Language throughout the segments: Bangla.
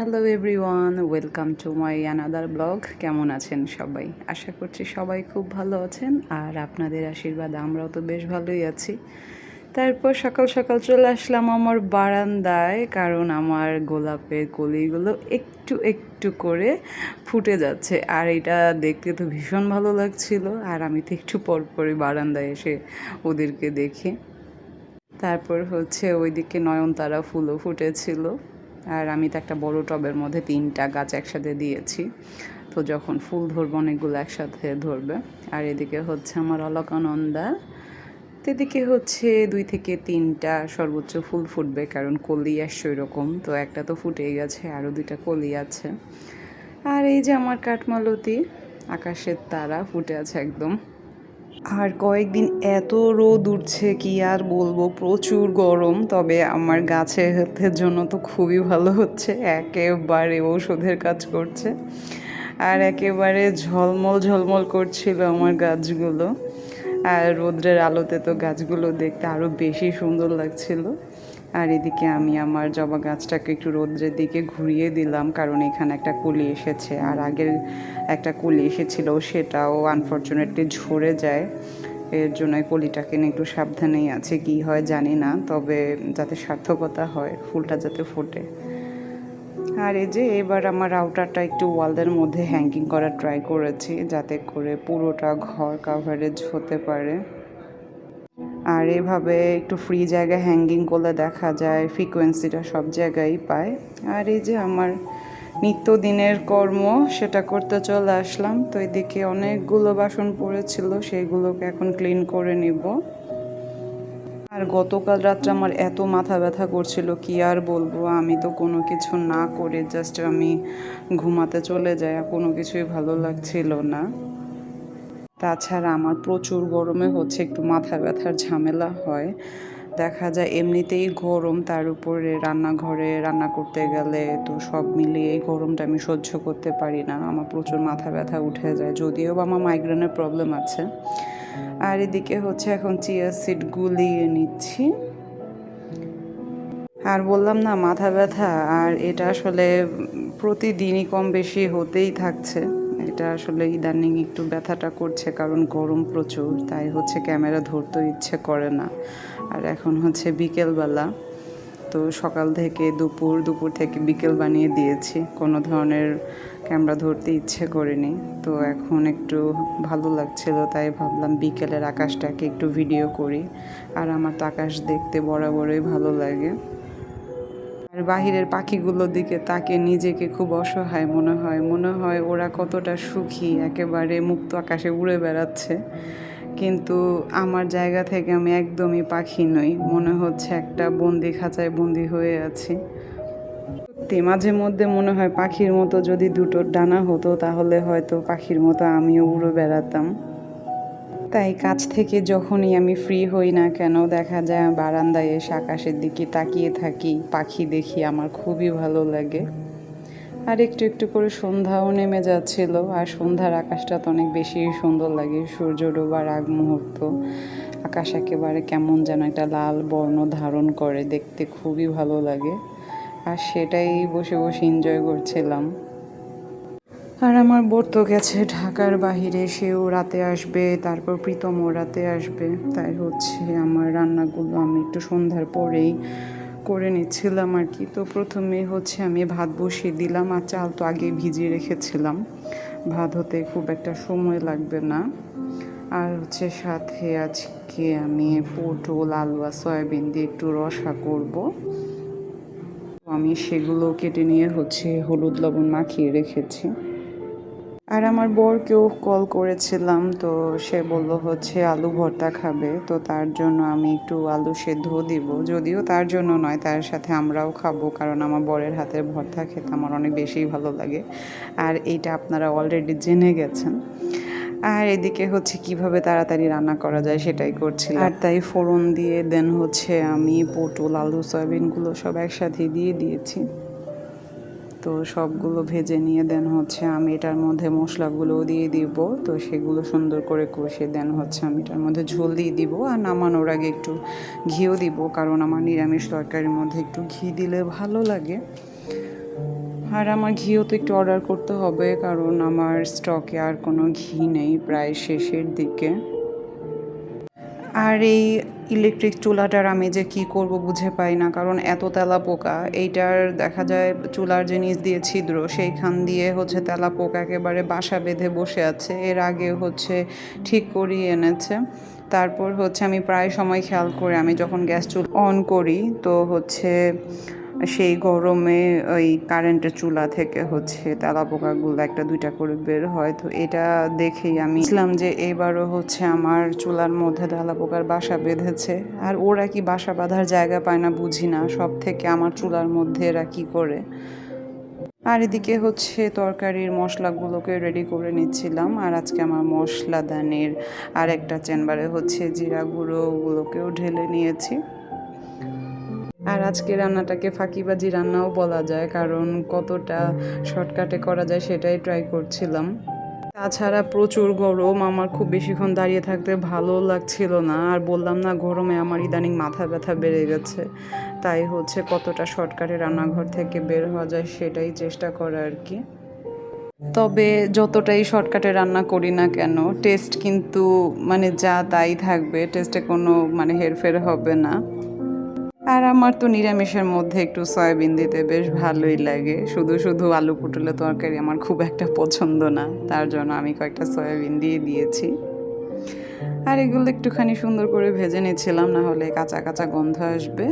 Hello everyone, welcome to my another blog. কেমন আছেন সবাই? আশা করছি সবাই খুব ভালো আছেন, আর আপনাদের আশীর্বাদ আমরাও তো বেশ ভালোই আছি। তারপর সকাল সকাল চলে আসলাম আমার বারান্দায়, কারণ আমার গোলাপের কলিগুলো একটু একটু করে ফুটে যাচ্ছে, আর এটা দেখতে তো ভীষণ ভালো লাগছিল। আর আমি তো একটু পর পরই বারান্দায় এসে ওদেরকে দেখি। তারপর ওইদিকে নয়নতারা ফুলও ফুটেছিল। আর আমি তো একটা বড় টবের মধ্যে 3টা গাছ একসাথে দিয়েছি, তো যখন ফুল ধরবে অনেকগুলো একসাথে ধরবে। আর এদিকে আমার অলকানন্দা, তো এদিকে 2 থেকে 3টা সর্বোচ্চ ফুল ফুটবে, কারণ কলি আসছে ওইরকম। তো একটা তো ফুটেই গেছে, আরও 2টা কলি আছে। আর এই যে আমার কাঠমালতি, আকাশের তারা ফুটে আছে একদম। আর কয়েকদিন এত রোদ উঠছে, কি আর বলবো, প্রচুর গরম। তবে আমার গাছের জন্য তো খুবই ভালো হচ্ছে, একেবারে ঔষধের কাজ করছে। আর একেবারে ঝলমল ঝলমল করছিল আমার গাছগুলো। আর রোদ্রের আলোতে তো গাছগুলো দেখতে আরও বেশি সুন্দর লাগছিল। আর এদিকে আমি আমার জবা গাছটাকে একটু রোদ্রের দিকে ঘুরিয়ে দিলাম, কারণ এখানে একটা কলি এসেছে। আর আগের একটা কলি এসেছিল, সেটাও আনফর্চুনেটলি ঝরে যায়। এর জন্য কলিটাকে নিয়ে একটু সাবধানেই আছে, কি হয় জানি না, তবে যাতে সার্থকতা হয়, ফুলটা যাতে ফোটে। আর এই যে এবার আমার আউটারটা একটু ওয়ালের মধ্যে হ্যাঙ্গিং করার ট্রাই করেছি, যাতে করে পুরোটা ঘর কাভারেজ হতে পারে। আর এভাবে একটু ফ্রি জায়গায় হ্যাঙ্গিং করলে দেখা যায় ফ্রিকোয়েন্সিটা সব জায়গায় পায়। আর এই যে আমার নিত্যদিনের কর্ম, সেটা করতে চলে আসলাম। তো এদিকে অনেকগুলো বাসন পড়েছিল, সেইগুলোকে এখন ক্লিন করে নিব। আর গতকাল রাত্রে আমার এত মাথা ব্যথা করছিল, কি আর বলবো। আমি তো কোনো কিছু না করে জাস্ট আমি ঘুমাতে চলে যাই, কোনো কিছুই ভালো লাগছিল না। তাছাড়া আমার প্রচুর গরমে একটু মাথা ব্যথার ঝামেলা হয়। দেখা যায় এমনিতেই গরম, তার উপরে রান্নাঘরে রান্না করতে গেলে তো সব মিলিয়ে এই গরমটা আমি সহ্য করতে পারি না। আমার প্রচুর মাথা ব্যথা উঠে যায়, যদিও বা আমার মাইগ্রেনের প্রবলেম আছে। আর এদিকে এখন চিয়া সিড গুলিয়ে নিচ্ছি। আর বললাম না, মাথা ব্যথা, আর এটা আসলে প্রতিদিনই কম বেশি হতেই থাকছে। এটা আসলে ইদানিং একটু ব্যথাটা করছে, কারণ গরম প্রচুর, তাই ক্যামেরা ধরতেও ইচ্ছে করে না। আর এখন বিকেলবেলা, তো সকাল থেকে দুপুর, দুপুর থেকে বিকেল বানিয়ে দিয়েছি, কোনো ধরনের ক্যামেরা ধরতে ইচ্ছে করেনি। তো এখন একটু ভালো লাগছিল, তাই ভাবলাম বিকেলের আকাশটাকে একটু ভিডিও করি। আর আমার তো আকাশ দেখতে বরাবরই ভালো লাগে। আর বাহিরের পাখিগুলোর দিকে তাকে নিজেকে খুব অসহায় মনে হয় ওরা কতটা সুখী, একেবারে মুক্ত আকাশে উড়ে বেড়াচ্ছে। কিন্তু আমার জায়গা থেকে আমি একদমই পাখি নই, মনে হচ্ছে একটা বন্দি খাঁচায় বন্দি হয়ে আছি। সত্যি মাঝে মধ্যে মনে হয় পাখির মতো যদি দুটো ডানা হতো, তাহলে হয়তো পাখির মতো আমিও উড়ে বেড়াতাম। তাই কাজ থেকে যখনই আমি ফ্রি হই না কেন, দেখা যায় বারান্দায় এসে আকাশের দিকে তাকিয়ে থাকি, পাখি দেখি, আমার খুবই ভালো লাগে। আর একটু একটু করে সন্ধ্যাও নেমে যাচ্ছিল, আর সন্ধ্যার আকাশটা তো অনেক বেশি সুন্দর লাগে। সূর্য ডোবার আগ মুহূর্ত, আকাশ একেবারে কেমন যেন একটা লাল বর্ণ ধারণ করে, দেখতে খুবই ভালো লাগে। আর সেটাই বসে বসে এনজয় করছিলাম। আর আমার বোর তো গেছে ঢাকার বাহিরে, সেও রাতে আসবে, তারপর প্রীতমও রাতে আসবে। তাই আমার রান্নাগুলো আমি একটু সন্ধ্যার পরেই করে নিচ্ছিলাম আর কি। তো প্রথমে আমি ভাত বসিয়ে দিলাম, আর চাল তো আগে ভিজিয়ে রেখেছিলাম, ভাত হতে খুব একটা সময় লাগবে না। আর সাথে আজকে আমি পটল, আলু আর সয়াবিন দিয়ে একটু রসা করব। আমি সেগুলো কেটে নিয়ে হলুদ লবণ মাখিয়ে রেখেছি। আর আমার বরকেও কল করেছিলাম, তো সে বলল আলু ভর্তা খাবে, তো তার জন্য আমি একটু আলু সেদ্ধ দিব। যদিও তার জন্য নয়, তার সাথে আমরাও খাবো, কারণ আমার বরের হাতের ভর্তা খেতে আমার অনেক বেশিই ভালো লাগে। আর এইটা আপনারা অলরেডি জেনে গেছেন। আর এদিকে কিভাবে তাড়াতাড়ি রান্না করা যায় সেটাই করছিলাম। আর তাই ফোড়ন দিয়ে দেন আমি পটল, আলু, সয়াবিনগুলো সব একসাথে দিয়ে দিয়েছি। তো সবগুলো ভেজে নিয়ে দেন আমি এটার মধ্যে মশলাগুলোও দিয়ে দিব। তো সেগুলো সুন্দর করে কষে দেন আমি এটার মধ্যে ঝোল দিয়ে দিব। আর নামানোর আগে একটু ঘিও দিব, কারণ আমার নিরামিষ তরকারির মধ্যে একটু ঘি দিলে ভালো লাগে। আর আমার ঘিও তো একটু অর্ডার করতে হবে, কারণ আমার স্টকে আর কোনো ঘি নেই, প্রায় শেষের দিকে। আর এই ইলেকট্রিক চুলাটার আমি যে কি করব বুঝে পাই না, কারণ এত তেলাপোকা। এইটার দেখা যায় চুলার যে নিচ দিয়ে ছিদ্র, সেইখান দিয়ে হচ্ছে তেলাপোকা একেবারে বাসা বেঁধে বসে আছে। এর আগে হচ্ছে ঠিক করিয়ে এনেছে। তারপর হচ্ছে আমি প্রায় সময় খেয়াল করে আমি যখন গ্যাস চুলা অন করি তো হচ্ছে সেই গরমে ওই কারেন্টের চুলা থেকে হচ্ছে তেলাপোকাগুলো একটা দুইটা করে বের হয়। তো এটা দেখেই আমি বুঝলাম যে এবারও হচ্ছে আমার চুলার মধ্যে তেলাপোকার বাসা বেঁধেছে। আর ওরা কি বাসা বাঁধার জায়গা পায় না বুঝি না, সব থেকে আমার চুলার মধ্যে এরা কি করে। আর এদিকে হচ্ছে তরকারির মশলাগুলোকে রেডি করে নিচ্ছিলাম। আর আজকে আমার মশলাদানির আর একটা চেম্বারে হচ্ছে জিরা গুঁড়োগুলোকেও ঢেলে নিয়েছি। আর আজকে রান্নাটাকে ফাঁকিবাজি রান্নাও বলা যায়, কারণ কতটা শর্টকাটে করা যায় সেটাই ট্রাই করছিলাম। তাছাড়া প্রচুর গরম, আমার খুব বেশিক্ষণ দাঁড়িয়ে থাকতে ভালো লাগছিল না। আর বললাম না, গরমে আমার ইদানিং মাথা ব্যথা বেড়ে গেছে, তাই হচ্ছে কতটা শর্টকাটে রান্নাঘর থেকে বের হওয়া যায় সেটাই চেষ্টা করা আর কি। তবে যতটাই শর্টকাটে রান্না করি না কেন, টেস্ট কিন্তু মানে যা তাই থাকবে, টেস্টে কোনো মানে হেরফের হবে না। আর আমার তো নিরামিষের মধ্যে একটু সয়াবিন দিতে বেশ ভালোই লাগে। শুধু শুধু আলু পটলের তরকারি আমার খুব একটা পছন্দ না, তার জন্য আমি কয়েকটা সয়াবিন দিয়ে দিয়েছি। আর এগুলো একটুখানি সুন্দর করে ভেজে নিচ্ছিলাম, না হলে কাঁচা কাঁচা গন্ধ আসবে।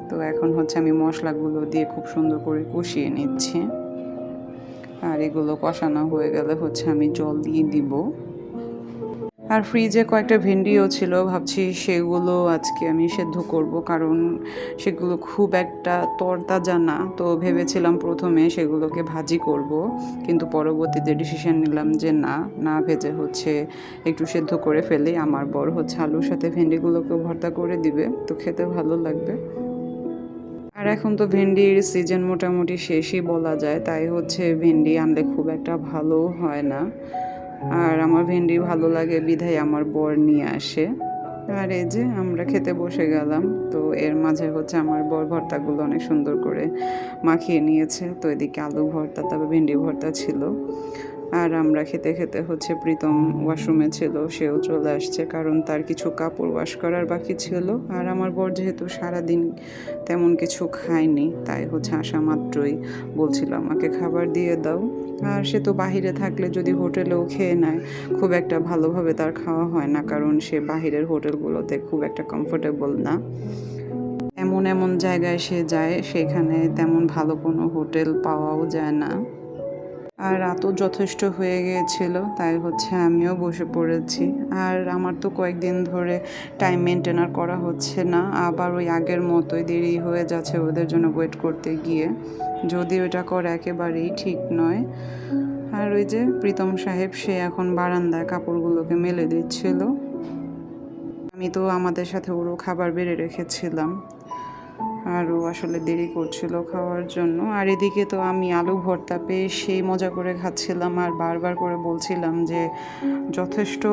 তো এখন হচ্ছে আমি মশলাগুলো দিয়ে খুব সুন্দর করে কষিয়ে নিচ্ছি। আর এগুলো কষানো হয়ে গেলে হচ্ছে আমি জল দিয়ে দিব। আর ফ্রিজে কয়েকটা ভেন্ডিও ছিল, ভাবছি সেগুলো আজকে আমি সেদ্ধ করব, কারণ সেগুলো খুব একটা তরতাজা না। তো ভেবেছিলাম প্রথমে সেগুলোকে ভাজি করব, কিন্তু পরবর্তীতে ডিসিশন নিলাম যে না, না ভেজে হচ্ছে একটু সেদ্ধ করে ফেলি। আমার বর হচ্ছে আলুর সাথে ভেন্ডিগুলোকে ভর্তা করে দিবে, তো খেতে ভালো লাগবে। আর এখন তো ভেন্ডির সিজন মোটামুটি শেষই বলা যায়, তাই হচ্ছে ভেন্ডি আনলে খুব একটা ভালো হয় না। আর আমার ভেন্ডি ভালো লাগে বিধায় আমার বর নিয়ে আসে। আর এই যে আমরা খেতে বসে গেলাম। তো এর মাঝে হচ্ছে আমার বর ভর্তাগুলো অনেক সুন্দর করে মাখিয়ে নিয়েছে। তো এদিকে আলু ভর্তা, তারপর ভেন্ডি ভর্তা ছিল। আর আমরা খেতে খেতে হচ্ছে প্রীতম ওয়াশরুমে ছিল, সেও চলে আসছে, কারণ তার কিছু কাপড় ওয়াশ করার বাকি ছিল। আর আমার বর যেহেতু সারাদিন তেমন কিছু খায়নি, তাই হচ্ছে আসা মাত্রই বলছিল আমাকে খাবার দিয়ে দাও। আর সে তো বাহিরে থাকলে যদি হোটেলেও খেয়ে নেয়, খুব একটা ভালোভাবে তার খাওয়া হয় না, কারণ সে বাহিরের হোটেলগুলোতে খুব একটা কমফোর্টেবল না। এমন এমন জায়গায় সে যায়, সেখানে তেমন ভালো কোনো হোটেল পাওয়াও যায় না। আর রাতও যথেষ্ট হয়ে গিয়েছিল, তাই হচ্ছে আমিও বসে পড়েছি। আর আমার তো কয়েকদিন ধরে টাইম মেনটেন আর করা হচ্ছে না, আবার ওই আগের মতোই দেরি হয়ে যাচ্ছে ওদের জন্য ওয়েট করতে গিয়ে, যদি ওটা করা একেবারেই ঠিক নয়। আর ওই যে প্রীতম সাহেব, সে এখন বারান্দায় কাপড়গুলোকে মেলে দিচ্ছিল। আমি তো আমাদের সাথে ওরও খাবার বেড়ে রেখেছিলাম, আর ও আসলে দেরি করছিল খাওয়ার জন্য। আর এদিকে তো আমি আলু ভর্তা পেয়ে সেই মজা করে খাচ্ছিলাম, আর বারবার করে বলছিলাম যে যথেষ্ট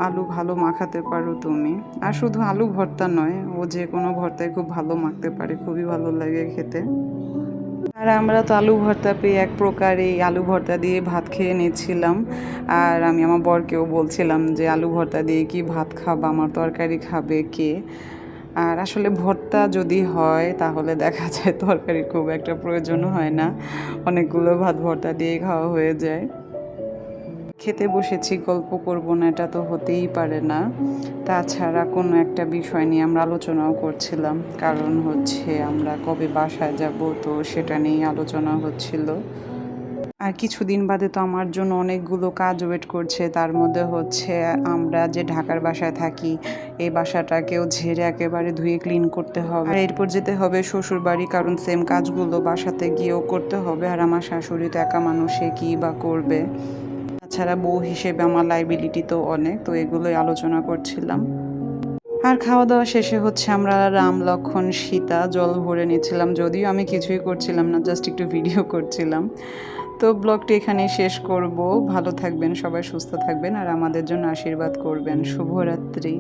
আলু ভালো মাখাতে পারো তুমি। আর শুধু আলু ভর্তা নয়, ও যে কোনো ভর্তায় খুব ভালো মাখতে পারে, খুবই ভালো লাগে খেতে। আর আমরা তো আলু ভর্তা পেয়ে এক প্রকার এই আলু ভর্তা দিয়ে ভাত খেয়ে নিচ্ছিলাম। আর আমি আমার বরকেও বলছিলাম যে আলু ভর্তা দিয়ে কি ভাত খাবা, আমার তরকারি খাবে কে। আর আসলে ভর্তা যদি হয় তাহলে দেখা যায় তরকারির খুব একটা প্রয়োজন হয় না, অনেকগুলো ভাত ভর্তা দিয়ে খাওয়া হয়ে যায়। খেতে বসেছি, গল্প করব না এটা তো হতেই পারে না। তাছাড়া কোনো একটা বিষয় নিয়ে আমরা আলোচনাও করছিলাম, কারণ হচ্ছে আমরা কবে বাসায় যাব, তো সেটা নিয়েই আলোচনা হচ্ছিল। আর কিছুদিন বাদে তো আমার জন্য অনেকগুলো কাজ ওয়েট করছে, তার মধ্যে হচ্ছে আমরা যে ঢাকার বাসায় থাকি, এই বাসাটাকেও ঝেড়ে একেবারে ধুয়ে ক্লিন করতে হবে। আর এরপর যেতে হবে শ্বশুর বাড়ি, কারণ সেম কাজগুলো বাসাতে গিয়েও করতে হবে। আর আমার শাশুড়ি তো একা মানুষে কী বা করবে। তাছাড়া বউ হিসেবে আমার লাইবিলিটি তো অনেক, তো এগুলোই আলোচনা করছিলাম। আর খাওয়া দাওয়া শেষে হচ্ছে আমরা রাম লক্ষ্মণ সীতা জল ভরে নিচ্ছিলাম, যদিও আমি কিছুই করছিলাম না, জাস্ট একটু ভিডিও করছিলাম। তো ব্লগটি এখানেই শেষ করব। ভালো থাকবেন সবাই, সুস্থ থাকবেন, আর আমাদের জন্য আশীর্বাদ করবেন। শুভরাত্রি।